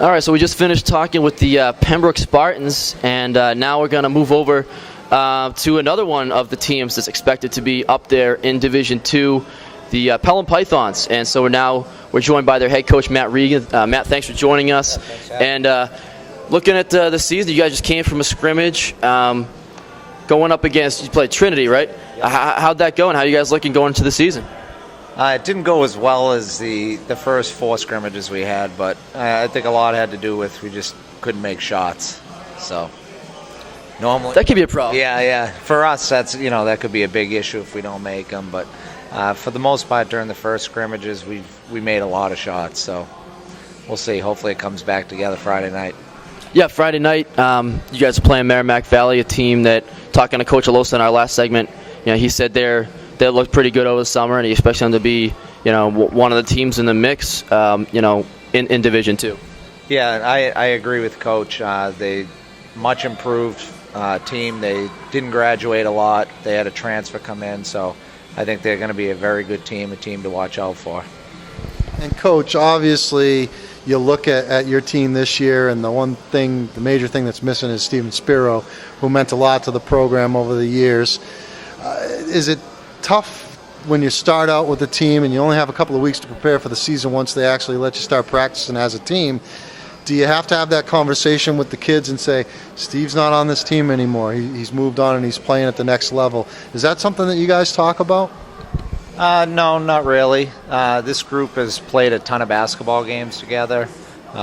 All right, so we just finished talking with the Pembroke Spartans, and now we're going to move over to another one of the teams that's expected to be up there in Division II, the Pelham Pythons. And so we're joined by their head coach, Matt Regan. Matt, thanks for joining us. And looking at the season, you guys just came from a scrimmage going up against, you played Trinity, right? Yep. How'd that go, and how are you guys looking going into the season? It didn't go as well as the first 4 scrimmages we had, but I think a lot had to do with we just couldn't make shots. So normally that could be a problem. Yeah. For us, that could be a big issue if we don't make them. But for the most part, during the first scrimmages, we made a lot of shots. So we'll see. Hopefully, it comes back together Friday night. Yeah, Friday night. You guys are playing Merrimack Valley, a team that, talking to Coach Alosa in our last segment, he said they looked pretty good over the summer, and he expects them to be, one of the teams in the mix, in Division II. Yeah, I agree with Coach. They much improved team. They didn't graduate a lot. They had a transfer come in, so I think they're going to be a very good team, a team to watch out for. And Coach, obviously, you look at your team this year, and the major thing that's missing is Steven Spiro, who meant a lot to the program over the years. Is it tough when you start out with a team and you only have a couple of weeks to prepare for the season once they actually let you start practicing as a team? Do you have to have that conversation with the kids and say, Steve's not on this team anymore, he's moved on and he's playing at the next level? Is that something that you guys talk about? No, not really. This group has played a ton of basketball games together.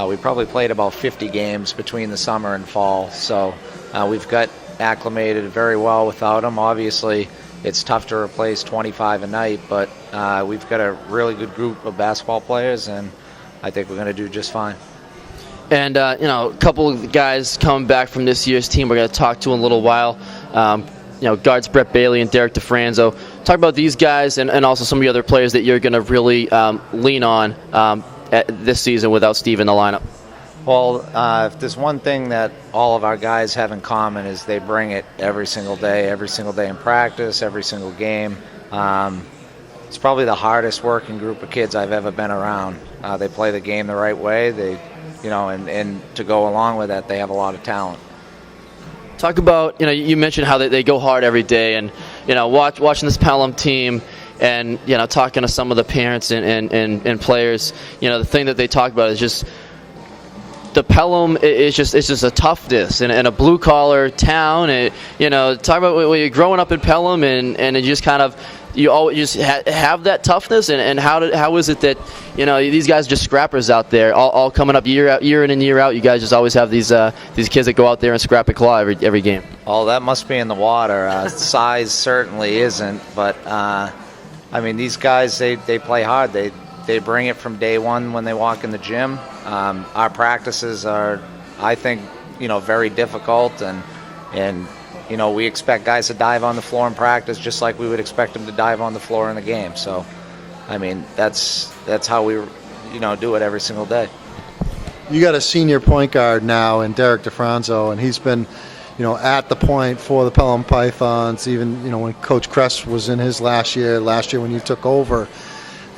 We probably played about 50 games between the summer and fall, so we've got acclimated very well without them. Obviously, it's tough to replace 25 a night, but we've got a really good group of basketball players, and I think we're going to do just fine. And, a couple of guys coming back from this year's team we're going to talk to in a little while. Guards Brett Bailey and Derek DeFranzo. Talk about these guys and also some of the other players that you're going to really lean on this season without Steve in the lineup. Well, if there's one thing that all of our guys have in common is they bring it every single day in practice, every single game. It's probably the hardest working group of kids I've ever been around. They play the game the right way. And to go along with that, they have a lot of talent. Talk about, you mentioned how they go hard every day, and, watching this Pelham team and, talking to some of the parents and players, the thing that they talk about is just the Pelham it's just a toughness and a blue collar town. And, talk about when you're growing up in Pelham and it just kind of, you always just have that toughness, and how is it that these guys are just scrappers out there, all coming up year in and year out? You guys just always have these kids that go out there and scrap and claw every game. Oh, that must be in the water. Size certainly isn't, but these guys they play hard. They bring it from day one when they walk in the gym. Our practices are, I think, very difficult, and we expect guys to dive on the floor in practice just like we would expect them to dive on the floor in the game. So, that's how we, do it every single day. You got a senior point guard now in Derek DeFranzo, and he's been, at the point for the Pelham Pythons, even, when Coach Kress was in his last year when you took over.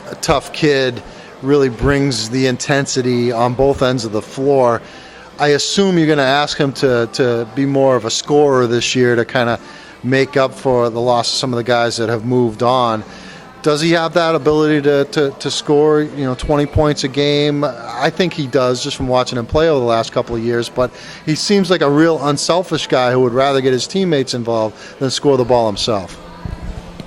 A tough kid, really brings the intensity on both ends of the floor. I assume you're going to ask him to be more of a scorer this year to kind of make up for the loss of some of the guys that have moved on. Does he have that ability to score, 20 points a game? I think he does, just from watching him play over the last couple of years. But he seems like a real unselfish guy who would rather get his teammates involved than score the ball himself.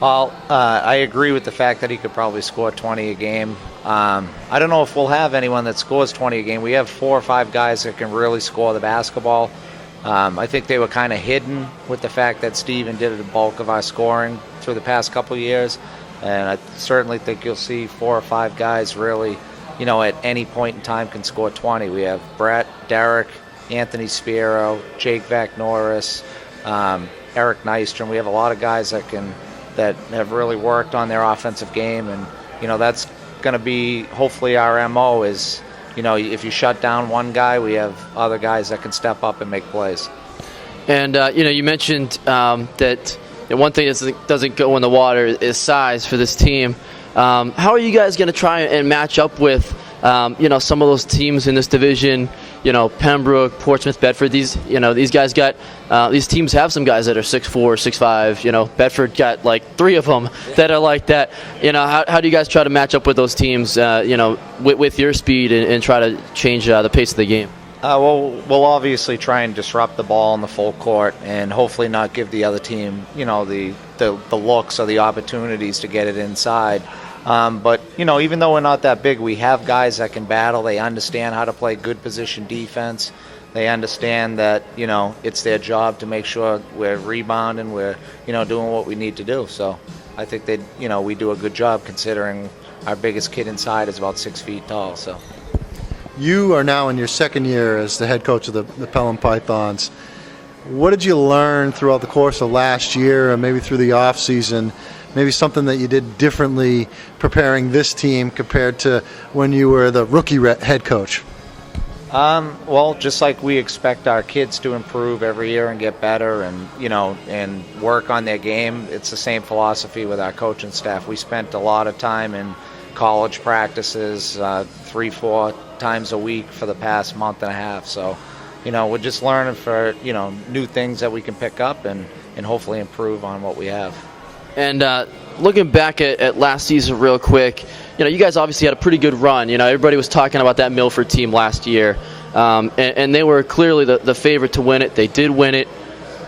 Well, I agree with the fact that he could probably score 20 a game. I don't know if we'll have anyone that scores 20 a game. We have 4 or 5 guys that can really score the basketball. I think they were kind of hidden with the fact that Steven did the bulk of our scoring through the past couple of years. And I certainly think you'll see 4 or 5 guys really, at any point in time can score 20. We have Brett, Derek, Anthony Spiro, Jake Vac Norris, Eric Nystrom. We have a lot of guys that have really worked on their offensive game, and that's going to be hopefully our MO is, if you shut down one guy, we have other guys that can step up and make plays. And you mentioned that one thing that doesn't go in the water is size for this team. How are you guys going to try and match up with some of those teams in this division, Pembroke, Portsmouth, Bedford, these guys got, these teams have some guys that are 6'4", 6'5", Bedford got like 3 of them that are like that. How do you guys try to match up with those teams, with your speed and try to change the pace of the game? Well, we'll obviously try and disrupt the ball in the full court and hopefully not give the other team, the looks or the opportunities to get it inside. But, even though we're not that big, we have guys that can battle. They understand how to play good position defense. They understand that, it's their job to make sure we're rebounding, we're, doing what we need to do. So I think that, we do a good job considering our biggest kid inside is about 6 feet tall. So. You are now in your second year as the head coach of the Pelham Pythons. What did you learn throughout the course of last year and maybe through the off season? Maybe something that you did differently preparing this team compared to when you were the rookie head coach? Well, just like we expect our kids to improve every year and get better and, and work on their game, it's the same philosophy with our coaching staff. We spent a lot of time in college practices 3-4 times a week for the past month and a half. So, we're just learning for, new things that we can pick up and hopefully improve on what we have. And looking back at last season real quick, you guys obviously had a pretty good run. Everybody was talking about that Milford team last year, and they were clearly the favorite to win it. They did win it.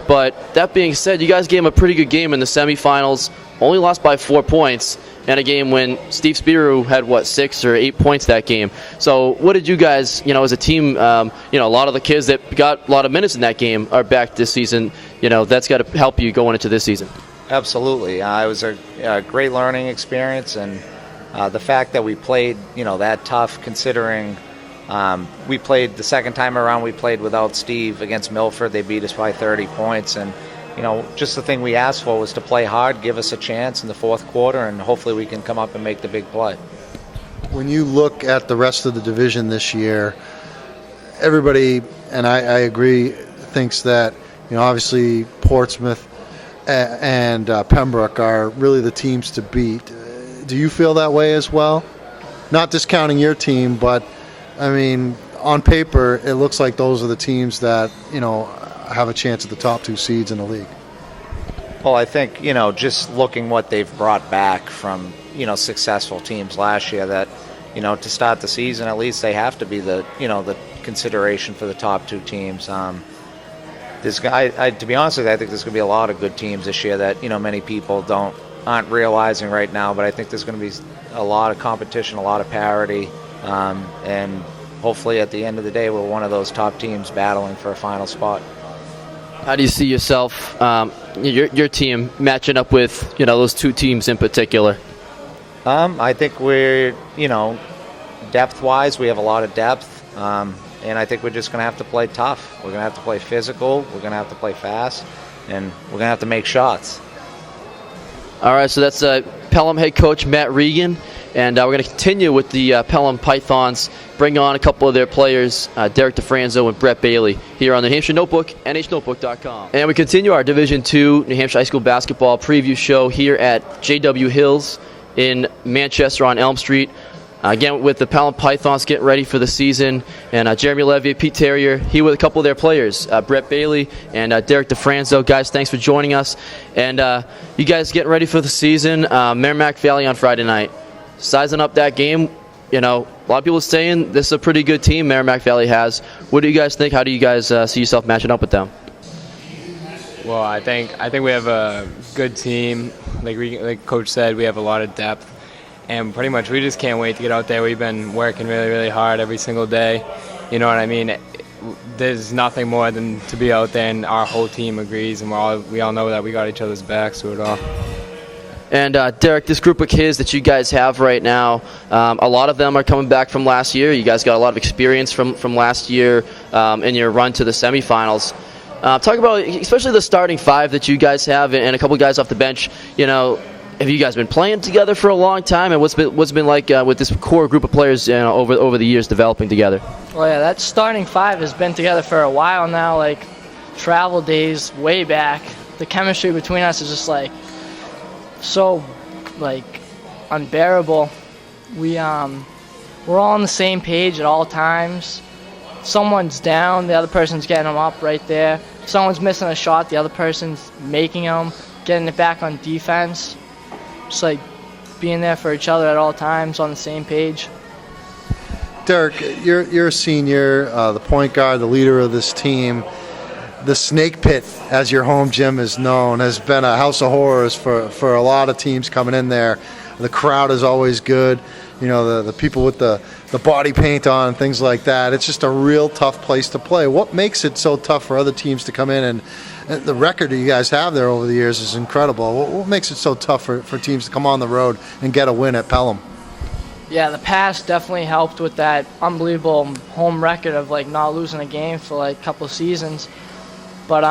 But that being said, you guys gave them a pretty good game in the semifinals, only lost by 4 points, in a game when Steve Spiru had, 6 or 8 points that game. So what did you guys, as a team, a lot of the kids that got a lot of minutes in that game are back this season. That's got to help you going into this season. Absolutely. It was a great learning experience, and the fact that we played, that tough considering we played the second time around, we played without Steve against Milford. They beat us by 30 points, and just the thing we asked for was to play hard, give us a chance in the fourth quarter, and hopefully we can come up and make the big play. When you look at the rest of the division this year, everybody, and I agree, thinks that obviously Portsmouth and Pembroke are really the teams to beat. Do you feel that way as well? Not discounting your team, but on paper, it looks like those are the teams that have a chance at the top 2 seeds in the league. Well, I think just looking what they've brought back from successful teams last year, that to start the season at least they have to be the the consideration for the top 2 teams. This guy, to be honest with you, I think there's going to be a lot of good teams this year that many people aren't realizing right now. But I think there's going to be a lot of competition, a lot of parity, and hopefully at the end of the day, we're one of those top teams battling for a final spot. How do you see yourself, your team, matching up with those 2 teams in particular? I think we're depth-wise, we have a lot of depth, and I think we're just going to have to play tough. We're going to have to play physical. We're going to have to play fast, and we're going to have to make shots. All right, so that's Pelham head coach Matt Regan, and we're going to continue with the Pelham Pythons, bring on a couple of their players, Derek DeFranzo and Brett Bailey, here on the New Hampshire Notebook, NHNotebook.com. And we continue our Division II New Hampshire High School basketball preview show here at JW Hills in Manchester on Elm Street. Again, with the Pelham Pythons getting ready for the season, and Jeremy Levy, Pete Terrier, here with a couple of their players, Brett Bailey and Derek DeFranzo. Guys, thanks for joining us. And you guys getting ready for the season. Merrimack Valley on Friday night. Sizing up that game, a lot of people are saying this is a pretty good team Merrimack Valley has. What do you guys think? How do you guys see yourself matching up with them? Well, I think we have a good team. Like Coach said, we have a lot of depth. And pretty much we just can't wait to get out there. We've been working really, really hard every single day. You know what I mean? There's nothing more than to be out there, and our whole team agrees, and we all know that we got each other's backs through it all. And Derek, this group of kids that you guys have right now, a lot of them are coming back from last year. You guys got a lot of experience from last year in your run to the semifinals. Talk about especially the starting 5 that you guys have, and a couple guys off the bench. Have you guys been playing together for a long time, and what's been like with this core group of players over the years developing together? Well, yeah, that starting 5 has been together for a while now, like travel days way back. The chemistry between us is just so unbearable. We we're all on the same page at all times. Someone's down, the other person's getting them up right there. If someone's missing a shot, the other person's making them, getting it back on defense. Just like being there for each other at all times, on the same page. Derek, you're a senior, the point guard, the leader of this team. The Snake Pit, as your home gym is known, has been a house of horrors for a lot of teams coming in there. The crowd is always good. You know, the people with the body paint on and things like that. It's just a real tough place to play. What makes it so tough for other teams to come in? And the record that you guys have there over the years is incredible. What makes it so tough for teams to come on the road and get a win at Pelham? Yeah, the past definitely helped with that unbelievable home record of like not losing a game for like a couple of seasons. But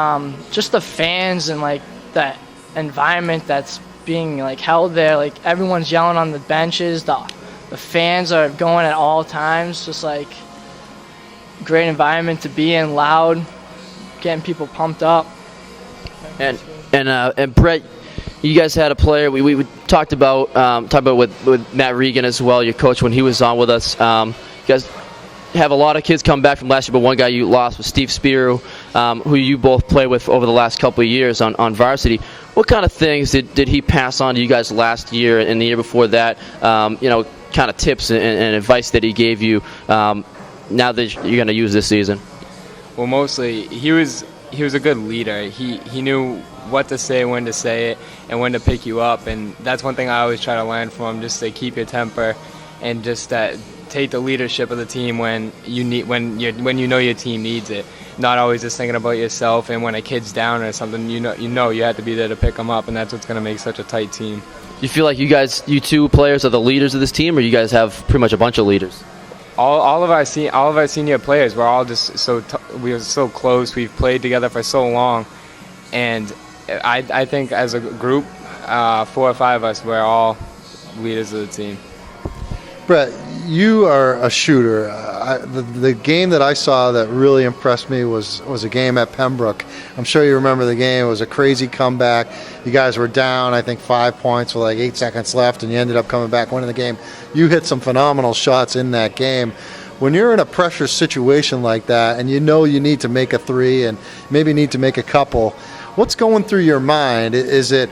just the fans and like that environment that's being like held there, like everyone's yelling on the benches, the fans are going at all times, just like great environment to be in, loud, getting people pumped up. And Brett, you guys had a player we talked about with Matt Regan as well, your coach, when he was on with us. You guys have a lot of kids come back from last year, but one guy you lost was Steve Spiro, who you both played with over the last couple of years on varsity. What kind of things did he pass on to you guys last year and the year before that? Kind of tips and advice that he gave you now that you're going to use this season? Well, mostly he was a good leader. He knew what to say, when to say it, and when to pick you up. And that's one thing I always try to learn from him: just to keep your temper and just take the leadership of the team when you know your team needs it. Not always just thinking about yourself. And when a kid's down or something, you have to be there to pick them up, and that's what's going to make such a tight team. You feel like you two players are the leaders of this team, or you guys have pretty much a bunch of leaders? All of our senior players, we're all just we are so close. We've played together for so long, and I think as a group, 4 or 5 of us, we're all leaders of the team. Brett, you are a shooter. The game that I saw that really impressed me was a game at Pembroke. I'm sure you remember the game. It was a crazy comeback. You guys were down, I think, 5 points with like 8 seconds left, and you ended up coming back, winning the game. You hit some phenomenal shots in that game. When you're in a pressure situation like that, and you know you need to make a three and maybe need to make a couple, what's going through your mind? Is it,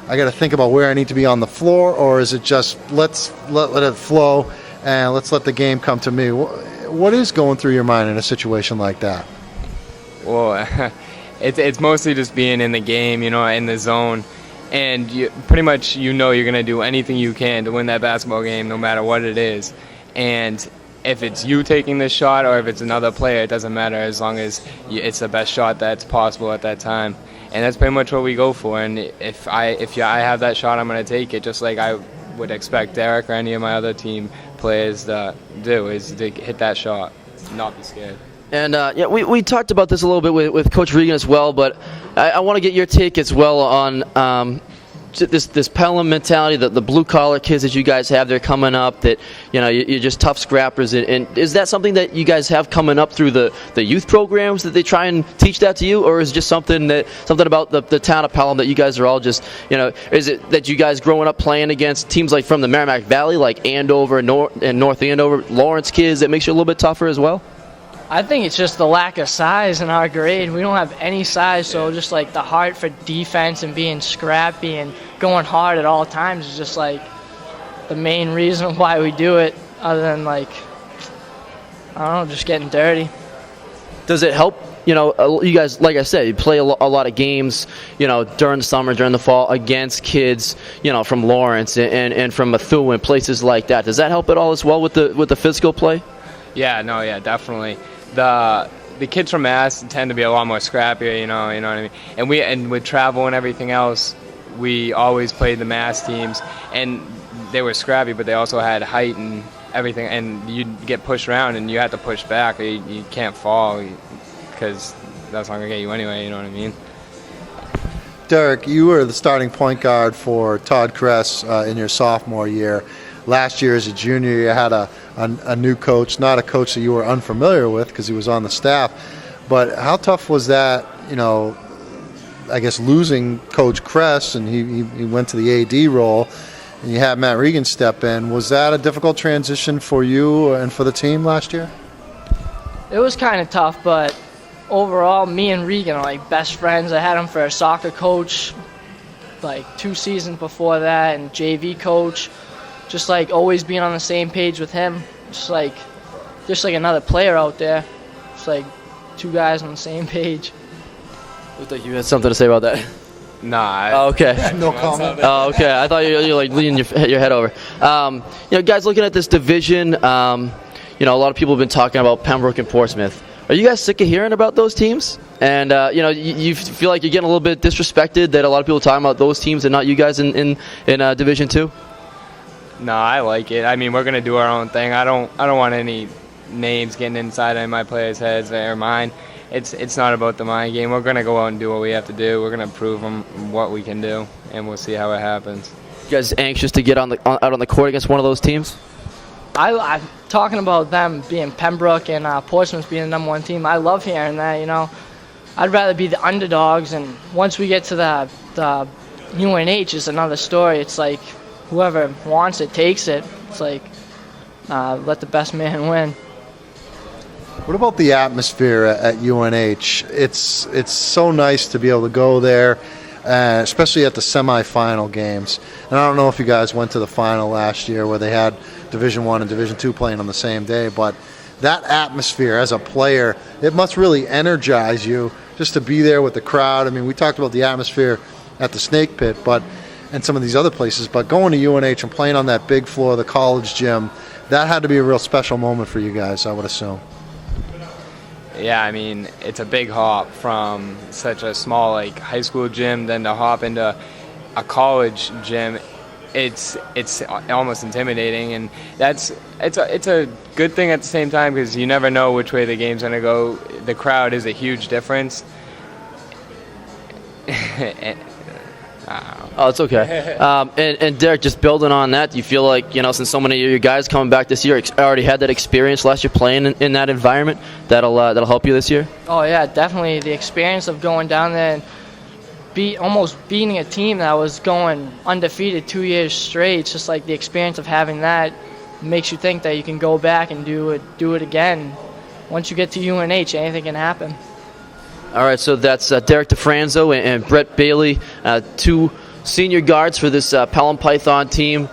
I got to think about where I need to be on the floor, or is it just let's let it flow and let's let the game come to me? What is going through your mind in a situation like that? Well, it's mostly just being in the game, in the zone, and pretty much you're going to do anything you can to win that basketball game, no matter what it is. And if it's you taking this shot or if it's another player, it doesn't matter, as long as it's the best shot that's possible at that time. And that's pretty much what we go for. And if I have that shot, I'm going to take it, just like I would expect Derek or any of my other team players to do, is to hit that shot, not be scared. And we talked about this a little bit with Coach Regan as well, but I want to get your take as well on this Pelham mentality, the blue-collar kids that you guys have there coming up, that you're just tough scrappers. And is that something that you guys have coming up through the youth programs, that they try and teach that to you, or is it just something about the town of Pelham that you guys are all just, is it that you guys growing up playing against teams like from the Merrimack Valley, like Andover and North Andover, Lawrence kids, that makes you a little bit tougher as well? I think it's just the lack of size in our grade. We don't have any size, so just like the heart for defense and being scrappy and going hard at all times is just like the main reason why we do it, other than like, I don't know, just getting dirty. Does it help? You guys, like I said, you play a lot of games, during the summer, during the fall, against kids, from Lawrence and from Methuen, places like that. Does that help at all as well with the physical play? Yeah, definitely. The kids from Mass tend to be a lot more scrappier, you know what I mean? And with travel and everything else, we always played the Mass teams, and they were scrappy, but they also had height and everything, and you'd get pushed around and you had to push back, or you can't fall, because that's not going to get you anyway, you know what I mean? Derek, you were the starting point guard for Todd Kress in your sophomore year. Last year as a junior, you had a new coach, not a coach that you were unfamiliar with because he was on the staff. But how tough was that, I guess losing Coach Kress, and he went to the AD role, and you had Matt Regan step in. Was that a difficult transition for you and for the team last year? It was kind of tough, but overall, me and Regan are like best friends. I had him for a soccer coach like 2 seasons before that, and JV coach. Just like always being on the same page with him. Just like another player out there. It's like 2 guys on the same page. Looked like you had something to say about that. Nah. Oh, okay. No comment. Oh, okay. I thought you were like leaning your head over. Guys, looking at this division, a lot of people have been talking about Pembroke and Portsmouth. Are you guys sick of hearing about those teams? And you feel like you're getting a little bit disrespected that a lot of people are talking about those teams and not you guys in Division 2? No, I like it. I mean, we're gonna do our own thing. I don't want any names getting inside of my players' heads or mine. It's not about the mind game. We're gonna go out and do what we have to do. We're gonna prove them what we can do, and we'll see how it happens. You guys anxious to get out on the court against one of those teams? I'm talking about them being Pembroke and Portsmouth being the #1 team. I love hearing that. I'd rather be the underdogs, and once we get to the UNH is another story. It's like whoever wants it takes it. It's like let the best man win. What about the atmosphere at UNH? It's so nice to be able to go there, especially at the semifinal games. And I don't know if you guys went to the final last year where they had Division I and Division II playing on the same day, but that atmosphere as a player, it must really energize you just to be there with the crowd. I mean, we talked about the atmosphere at the Snake Pit and some of these other places, but going to UNH and playing on that big floor of the college gym, that had to be a real special moment for you guys, I would assume. Yeah, I mean, it's a big hop from such a small high school gym, then to hop into a college gym. It's almost intimidating, and it's a good thing at the same time because you never know which way the game's gonna go. The crowd is a huge difference. Oh, it's okay. And Derek, just building on that, do you feel like, since so many of your guys coming back this year already had that experience last year playing in that environment, that'll help you this year? Oh yeah, definitely. The experience of going down there and almost beating a team that was going undefeated 2 years straight. It's just like the experience of having that makes you think that you can go back and do it again. Once you get to UNH, anything can happen. All right, so that's Derek DeFranzo and Brett Bailey, 2 senior guards for this Pelham Python team.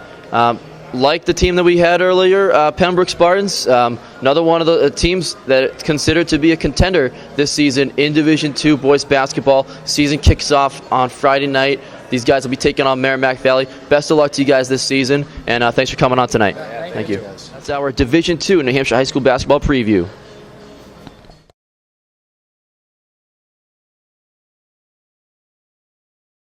Like the team that we had earlier, Pembroke Spartans, another one of the teams that considered to be a contender this season in Division II boys basketball. Season kicks off on Friday night. These guys will be taking on Merrimack Valley. Best of luck to you guys this season, and thanks for coming on tonight. Thank you. That's our Division II New Hampshire High School basketball preview.